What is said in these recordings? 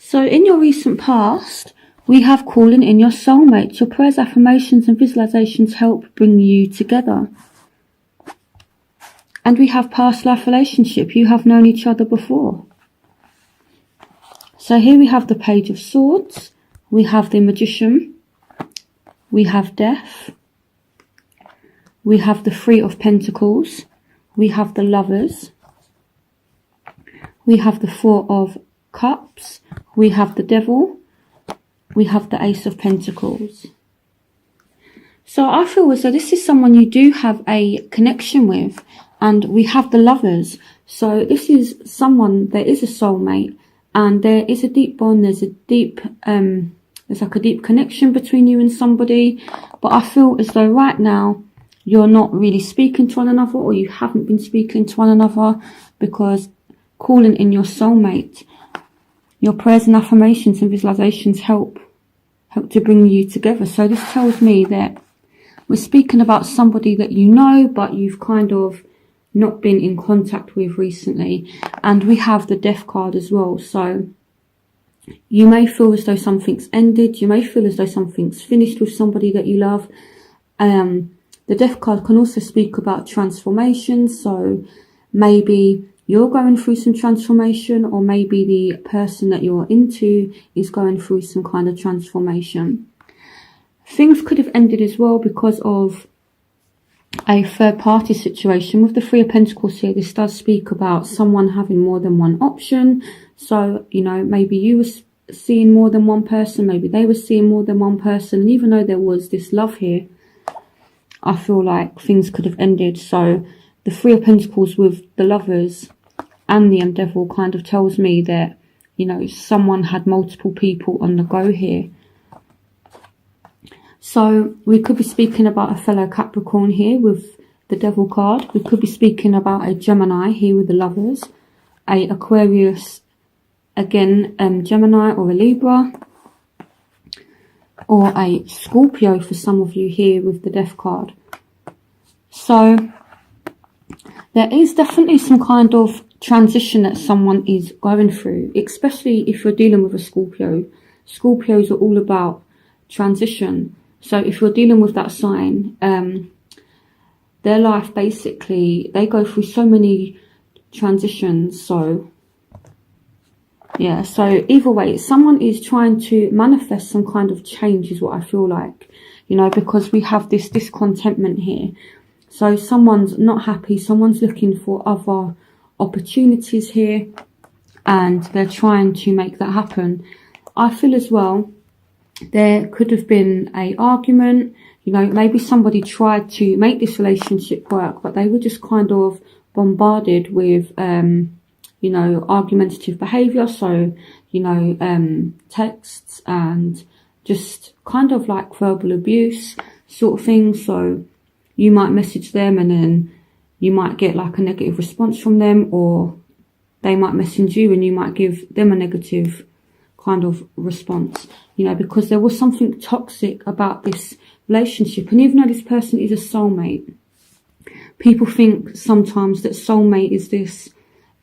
So in your recent past, we have calling in your soulmate. Your prayers, affirmations and visualizations help bring you together. And we have past life relationship. You have known each other before. So here we have the Page of Swords. We have the Magician. We have Death. We have the Three of Pentacles. We have the Lovers. We have the Four of Cups. We have the Devil. We have the Ace of Pentacles. So I feel as though this is someone you do have a connection with. And we have the Lovers. So this is someone, there is a soulmate. And there is a deep bond. There's a deep, there's like a deep connection between you and somebody. But I feel as though right now, you're not really speaking to one another, or you haven't been speaking to one another, because calling in your soulmate, your prayers and affirmations and visualizations help to bring you together. So this tells me that we're speaking about somebody that you know, but you've kind of not been in contact with recently. And we have the Death card as well. So you may feel as though something's ended. You may feel as though something's finished with somebody that you love. The Death card can also speak about transformation. So maybe you're going through some transformation, or maybe the person that you're into is going through some kind of transformation. Things could have ended as well because of a third party situation. With the Three of Pentacles here, this does speak about someone having more than one option. So, you know, maybe you were seeing more than one person, maybe they were seeing more than one person. And even though there was this love here, I feel like things could have ended. So the Three of Pentacles with the Lovers and the Devil kind of tells me that, you know, someone had multiple people on the go here. So we could be speaking about a fellow Capricorn here with the Devil card. We could be speaking about a Gemini here with the Lovers, a Aquarius, again, Gemini or a Libra, or a Scorpio for some of you here with the Death card. So there is definitely some kind of transition that someone is going through, especially if you're dealing with a Scorpio. Scorpios are all about transition. So if you're dealing with that sign, their life basically, they go through so many transitions. So yeah, so either way, someone is trying to manifest some kind of change is what I feel like, you know, because we have this discontentment here. So someone's not happy, someone's looking for other opportunities here, and they're trying to make that happen. I feel as well, there could have been an argument, you know, maybe somebody tried to make this relationship work, but they were just kind of bombarded with, you know, argumentative behaviour. So, you know, texts and just kind of like verbal abuse sort of thing. So you might message them and then you might get like a negative response from them, or they might message you and you might give them a negative kind of response, you know, because there was something toxic about this relationship. And even though this person is a soulmate, people think sometimes that soulmate is this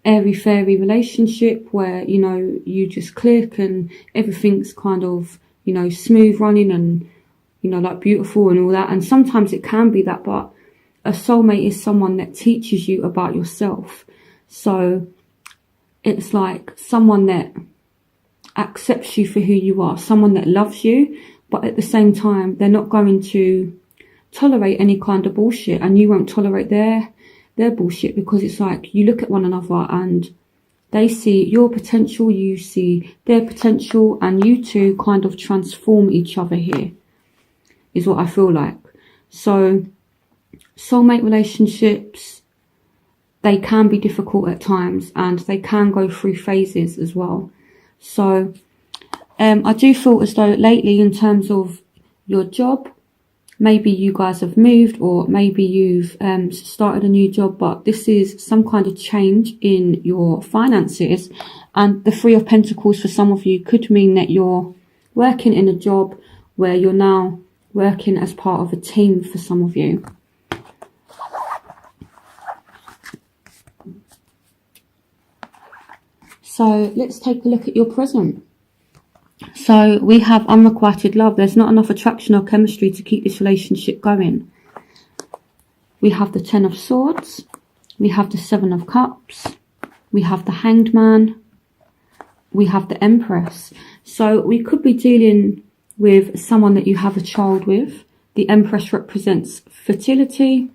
airy-fairy relationship where, you know, you just click and everything's kind of, you know, smooth running and, you know, like beautiful and all that. And sometimes it can be that, but a soulmate is someone that teaches you about yourself. So it's like someone that accepts you for who you are, someone that loves you, but at the same time, they're not going to tolerate any kind of bullshit, and you won't tolerate their bullshit, because it's like you look at one another and they see your potential, you see their potential, and you two kind of transform each other here, is what I feel like. So soulmate relationships, they can be difficult at times, and they can go through phases as well. So I do feel as though lately, in terms of your job, maybe you guys have moved, or maybe you've started a new job, but this is some kind of change in your finances. And the Three of Pentacles for some of you could mean that you're working in a job where you're now working as part of a team for some of you. So let's take a look at your present. So we have unrequited love. There's not enough attraction or chemistry to keep this relationship going. We have the Ten of Swords. We have the Seven of Cups. We have the Hanged Man. We have the Empress. So we could be dealing with someone that you have a child with. The Empress represents fertility,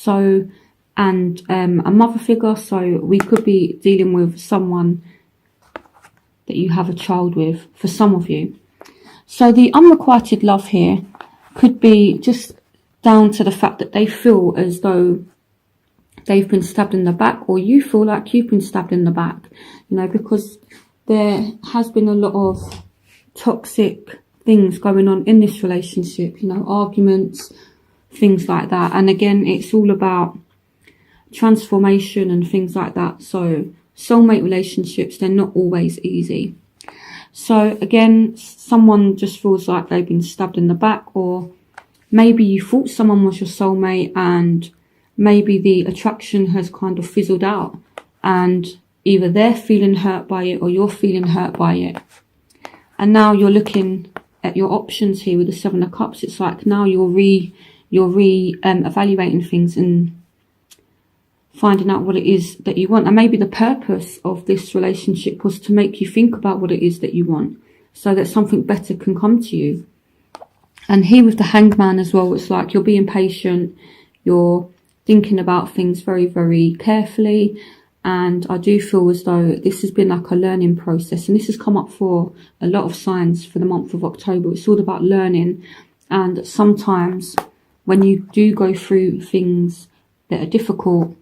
and a mother figure. So we could be dealing with someone that you have a child with, for some of you. So the unrequited love here could be just down to the fact that they feel as though they've been stabbed in the back, or you feel like you've been stabbed in the back, because there has been a lot of toxic things going on in this relationship, arguments, things like that. And again, it's all about transformation and things like that. So soulmate relationships, they're not always easy. So again, someone just feels like they've been stabbed in the back, or maybe you thought someone was your soulmate and maybe the attraction has kind of fizzled out, and either they're feeling hurt by it or you're feeling hurt by it. And now you're looking at your options here with the Seven of Cups. It's like now you're evaluating things and finding out what it is that you want. And maybe the purpose of this relationship was to make you think about what it is that you want, so that something better can come to you. And here with the Hanged Man as well, it's like you're being patient, you're thinking about things very, very carefully. And I do feel as though this has been like a learning process. And this has come up for a lot of signs for the month of October. It's all about learning. And sometimes when you do go through things that are difficult,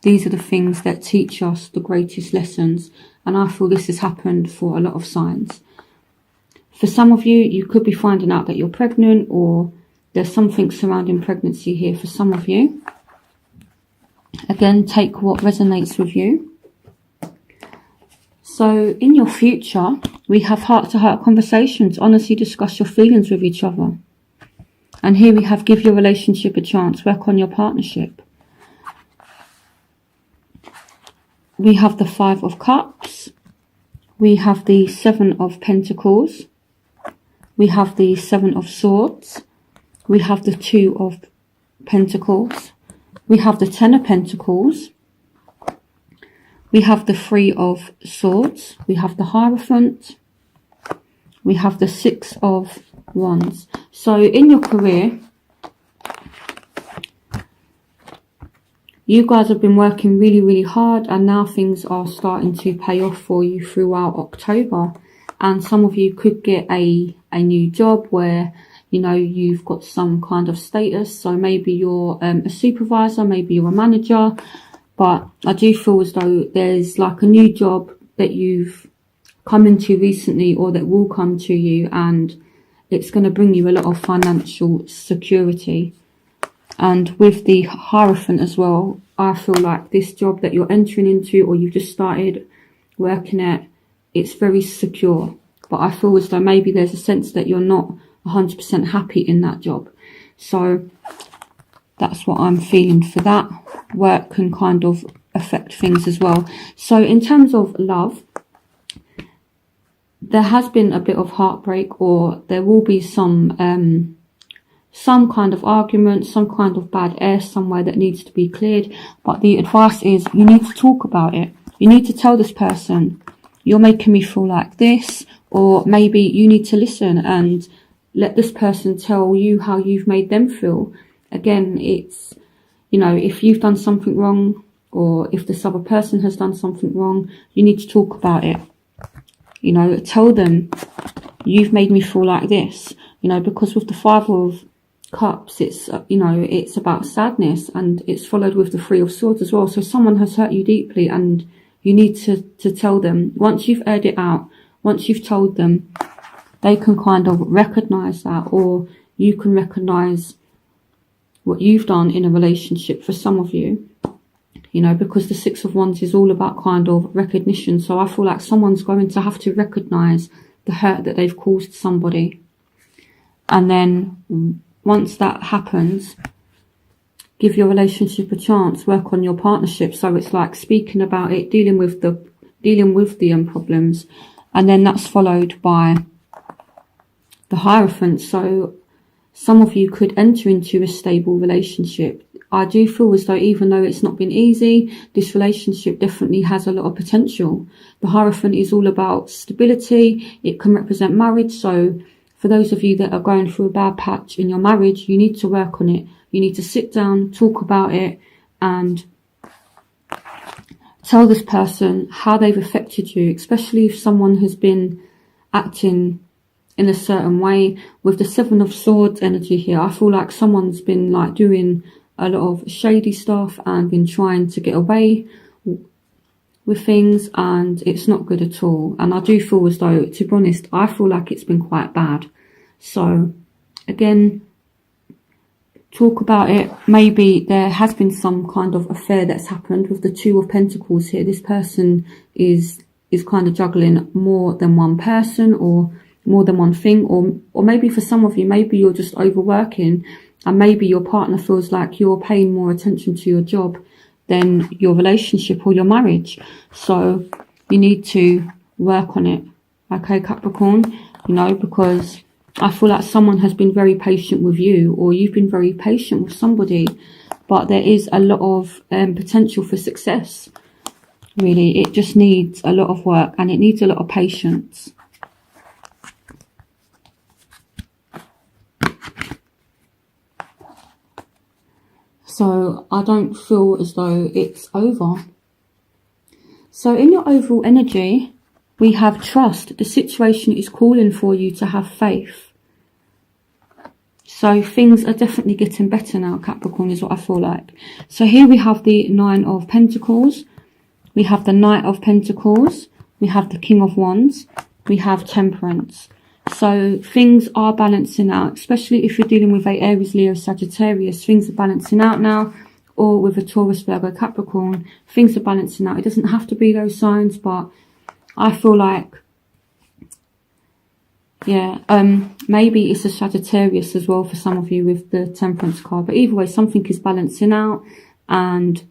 these are the things that teach us the greatest lessons. And I feel this has happened for a lot of signs. For some of you, you could be finding out that you're pregnant, or there's something surrounding pregnancy here for some of you. Again, take what resonates with you. So in your future, we have heart-to-heart conversations. Honestly discuss your feelings with each other. And here we have give your relationship a chance. Work on your partnership. We have the Five of Cups. We have the Seven of Pentacles. We have the Seven of Swords. We have the Two of Pentacles. We have the Ten of Pentacles. We have the Three of Swords. We have the Hierophant. We have the Six of Wands. So in your career, you guys have been working really, really hard, and now things are starting to pay off for you throughout October. And some of you could get a new job where, you've got some kind of status. So maybe you're a supervisor, maybe you're a manager. But I do feel as though there's like a new job that you've come into recently, or that will come to you, and it's going to bring you a lot of financial security. And with the Hierophant as well, I feel like this job that you're entering into, or you've just started working at, it's very secure. But I feel as though maybe there's a sense that you're not 100% happy in that job. So that's what I'm feeling for that. Work can kind of affect things as well. So in terms of love, there has been a bit of heartbreak, or there will be some kind of argument, some kind of bad air somewhere that needs to be cleared. But the advice is you need to talk about it. You need to tell this person, you're making me feel like this, or maybe you need to listen and let this person tell you how you've made them feel. Again, it's, if you've done something wrong, or if this other person has done something wrong, you need to talk about it. Tell them, you've made me feel like this, because with the Five of Cups, it's, it's about sadness, and it's followed with the Three of Swords as well. So someone has hurt you deeply, and you need to tell them. Once you've aired it out, once you've told them, they can kind of recognize that, or you can recognize what you've done in a relationship for some of you, because the Six of Wands is all about kind of recognition. So I feel like someone's going to have to recognize the hurt that they've caused somebody. And then once that happens, give your relationship a chance, work on your partnership. So it's like speaking about it, dealing with the problems, and then that's followed by the Hierophant. So some of you could enter into a stable relationship. I do feel as though even though it's not been easy, this relationship definitely has a lot of potential. The Hierophant is all about stability. It can represent marriage. So for those of you that are going through a bad patch in your marriage, you need to work on it. You need to sit down, talk about it, and tell this person how they've affected you, especially if someone has been acting in a certain way. With the Seven of Swords energy here, I feel like someone's been like doing a lot of shady stuff and been trying to get away with things, and it's not good at all. And I do feel as though, to be honest, I feel like it's been quite bad. So again, talk about it. Maybe there has been some kind of affair that's happened. With the Two of Pentacles here, this person is kind of juggling more than one person or more than one thing, or maybe for some of you, maybe you're just overworking, and maybe your partner feels like you're paying more attention to your job than your relationship or your marriage. So you need to work on it, okay, Capricorn? You know, because I feel like someone has been very patient with you, or you've been very patient with somebody, but there is a lot of potential for success. Really, it just needs a lot of work, and it needs a lot of patience. So I don't feel as though it's over. So in your overall energy, we have trust. The situation is calling for you to have faith. So things are definitely getting better now, Capricorn, is what I feel like. So here we have the Nine of Pentacles. We have the Knight of Pentacles. We have the King of Wands. We have Temperance. So things are balancing out, especially if you're dealing with a Aries, Leo, Sagittarius. Things are balancing out now. Or with a Taurus, Virgo, Capricorn. Things are balancing out. It doesn't have to be those signs, but I feel like, yeah, maybe it's a Sagittarius as well for some of you with the Temperance card. But either way, something is balancing out, and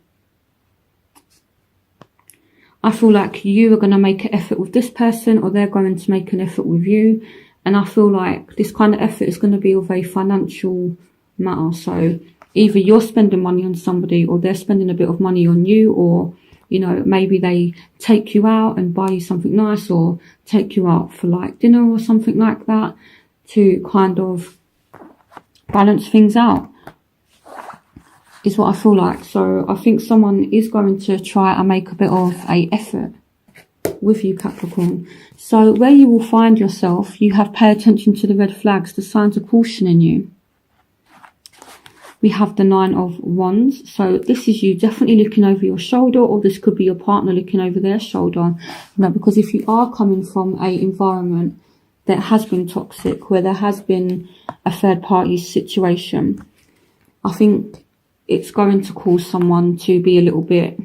I feel like you are going to make an effort with this person, or they're going to make an effort with you. And I feel like this kind of effort is going to be of a financial matter. So either you're spending money on somebody, or they're spending a bit of money on you, or, you know, maybe they take you out and buy you something nice, or take you out for like dinner or something like that, to kind of balance things out, is what I feel like. So I think someone is going to try and make a bit of a effort with you, Capricorn. So where you will find yourself, you have pay attention to the red flags, the signs of caution in you. We have the Nine of Wands. So this is you definitely looking over your shoulder, or this could be your partner looking over their shoulder. You know, because if you are coming from an environment that has been toxic, where there has been a third party situation, I think it's going to cause someone to be a little bit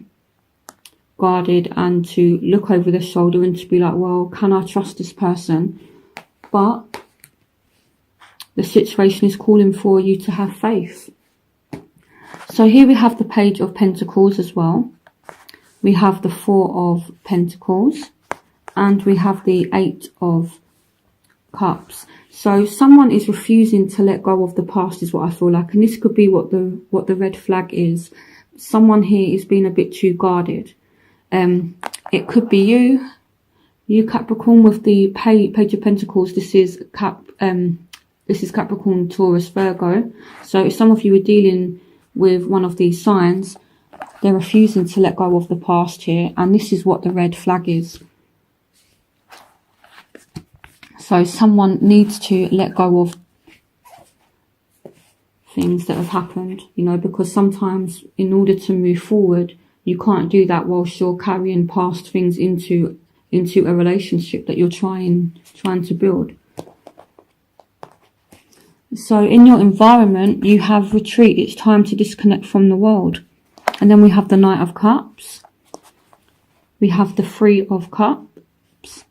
guarded and to look over their shoulder and to be like, well, can I trust this person? But the situation is calling for you to have faith. So here we have the Page of Pentacles as well. We have the Four of Pentacles, and we have the Eight of Cups. So someone is refusing to let go of the past, is what I feel like. And this could be what the red flag is. Someone here is being a bit too guarded. It could be you Capricorn, with the Page of Pentacles. This is Capricorn, Taurus, Virgo. So if some of you are dealing with one of these signs, they're refusing to let go of the past here, and this is what the red flag is. So someone needs to let go of things that have happened, you know, because sometimes in order to move forward, you can't do that whilst you're carrying past things into a relationship that you're trying to build. So in your environment, you have retreat. It's time to disconnect from the world. And then we have the Knight of Cups. We have the Three of Cups.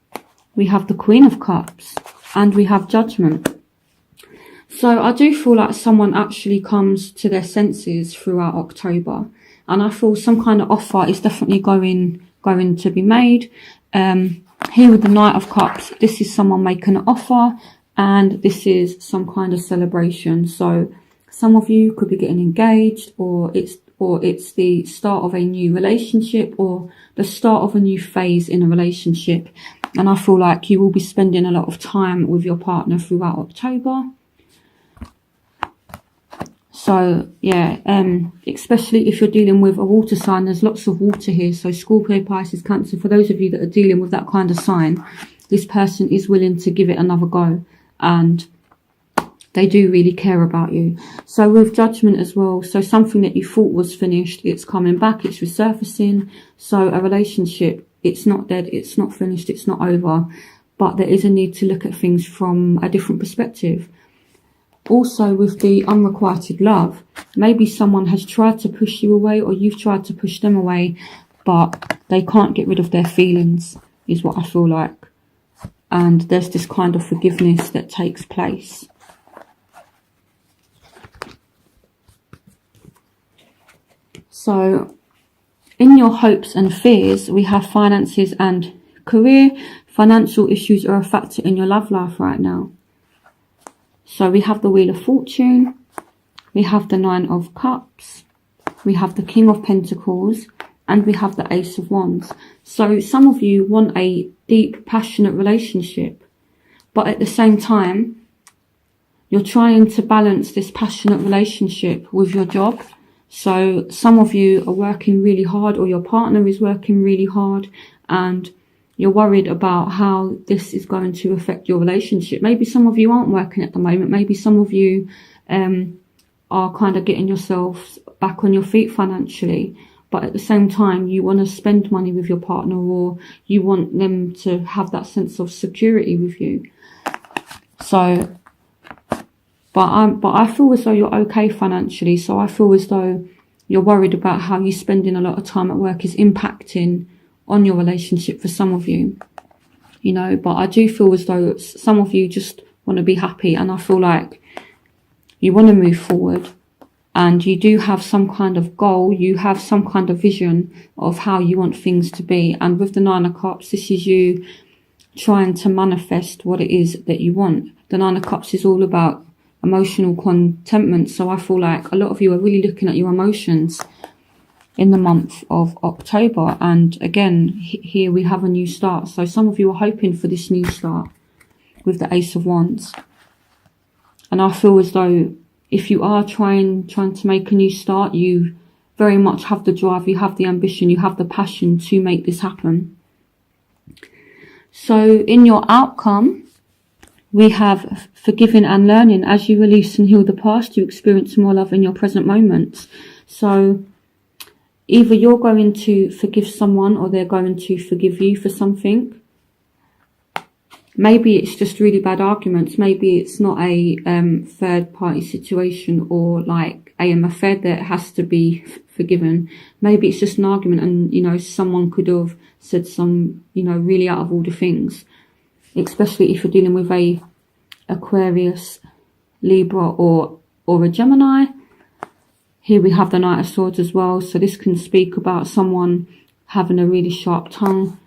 We have the Queen of Cups. And we have Judgment. So I do feel like someone actually comes to their senses throughout October. And I feel some kind of offer is definitely going to be made. Here with the Knight of Cups, this is someone making an offer. and this is some kind of celebration. So some of you could be getting engaged, or it's the start of a new relationship, or the start of a new phase in a relationship. And I feel like you will be spending a lot of time with your partner throughout October. So yeah, especially if you're dealing with a water sign, there's lots of water here. So Scorpio, Pisces, Cancer, for those of you that are dealing with that kind of sign, this person is willing to give it another go, and they do really care about you. So with Judgment as well, so something that you thought was finished, it's coming back, it's resurfacing. So a relationship, it's not dead, it's not finished, it's not over, but there is a need to look at things from a different perspective. Also with the unrequited love, maybe someone has tried to push you away, or you've tried to push them away, but they can't get rid of their feelings, is what I feel like. And there's this kind of forgiveness that takes place. So in your hopes and fears, we have finances and career. Financial issues are a factor in your love life right now. So we have the Wheel of Fortune, we have the Nine of Cups, we have the King of Pentacles, and we have the Ace of Wands. So some of you want a deep, passionate relationship, but at the same time, you're trying to balance this passionate relationship with your job. So some of you are working really hard, or your partner is working really hard, and you're worried about how this is going to affect your relationship. Maybe some of you aren't working at the moment. Maybe some of you are kind of getting yourselves back on your feet financially. But at the same time, you want to spend money with your partner, or you want them to have that sense of security with you. So, but I feel as though you're okay financially. So I feel as though you're worried about how you spending a lot of time at work is impacting on your relationship for some of you, you know. But I do feel as though some of you just want to be happy, and I feel like you want to move forward, and you do have some kind of goal, you have some kind of vision of how you want things to be. And with the Nine of Cups, this is you trying to manifest what it is that you want. The Nine of Cups is all about emotional contentment. So I feel like a lot of you are really looking at your emotions in the month of October. And again, here we have a new start. So some of you are hoping for this new start with the Ace of Wands. And I feel as though if you are trying to make a new start, you very much have the drive, you have the ambition, you have the passion to make this happen. So in your outcome, we have forgiving and learning. As you release and heal the past, you experience more love in your present moments. So either you're going to forgive someone, or they're going to forgive you for something. Maybe it's just really bad arguments. Maybe it's not a third party situation, or like an affair that has to be forgiven. Maybe it's just an argument, and you know, someone could have said some, you know, really out of order things, especially if you're dealing with a Aquarius, Libra, or a Gemini. Here we have the Knight of Swords as well. So this can speak about someone having a really sharp tongue.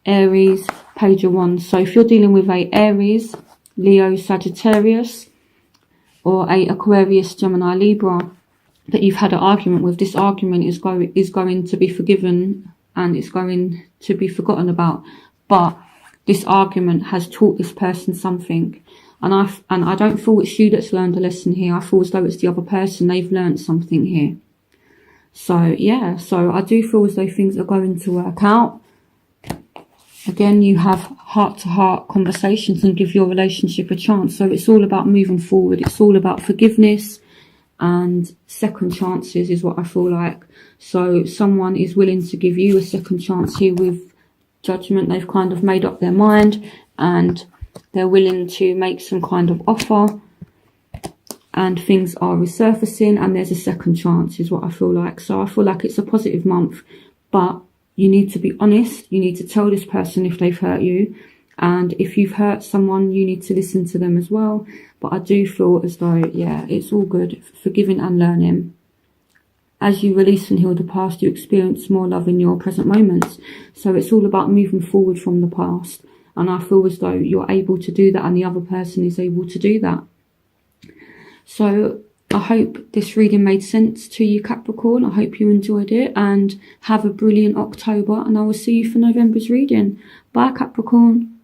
Aries, Page of Wands. So if you're dealing with a Aries, Leo, Sagittarius, or a Aquarius, Gemini, Libra that you've had an argument with, this argument is going to be forgiven, and it's going to be forgotten about. But this argument has taught this person something. And I don't feel it's you that's learned a lesson here. I feel as though it's the other person. They've learned something here. So yeah, so I do feel as though things are going to work out. Again, you have heart-to-heart conversations and give your relationship a chance. So it's all about moving forward. It's all about forgiveness and second chances is what I feel like. So someone is willing to give you a second chance here with Judgment. They've kind of made up their mind, and they're willing to make some kind of offer, and things are resurfacing, and there's a second chance is what I feel like. So I feel like it's a positive month, but you need to be honest. You need to tell this person if they've hurt you, and if you've hurt someone, you need to listen to them as well. But I do feel as though, yeah, it's all good. Forgiving and learning. As you release and heal the past, you experience more love in your present moments. So it's all about moving forward from the past And I feel as though you're able to do that and the other person is able to do that. So I hope this reading made sense to you, Capricorn. I hope you enjoyed it, and have a brilliant October, and I will see you for November's reading. Bye, Capricorn.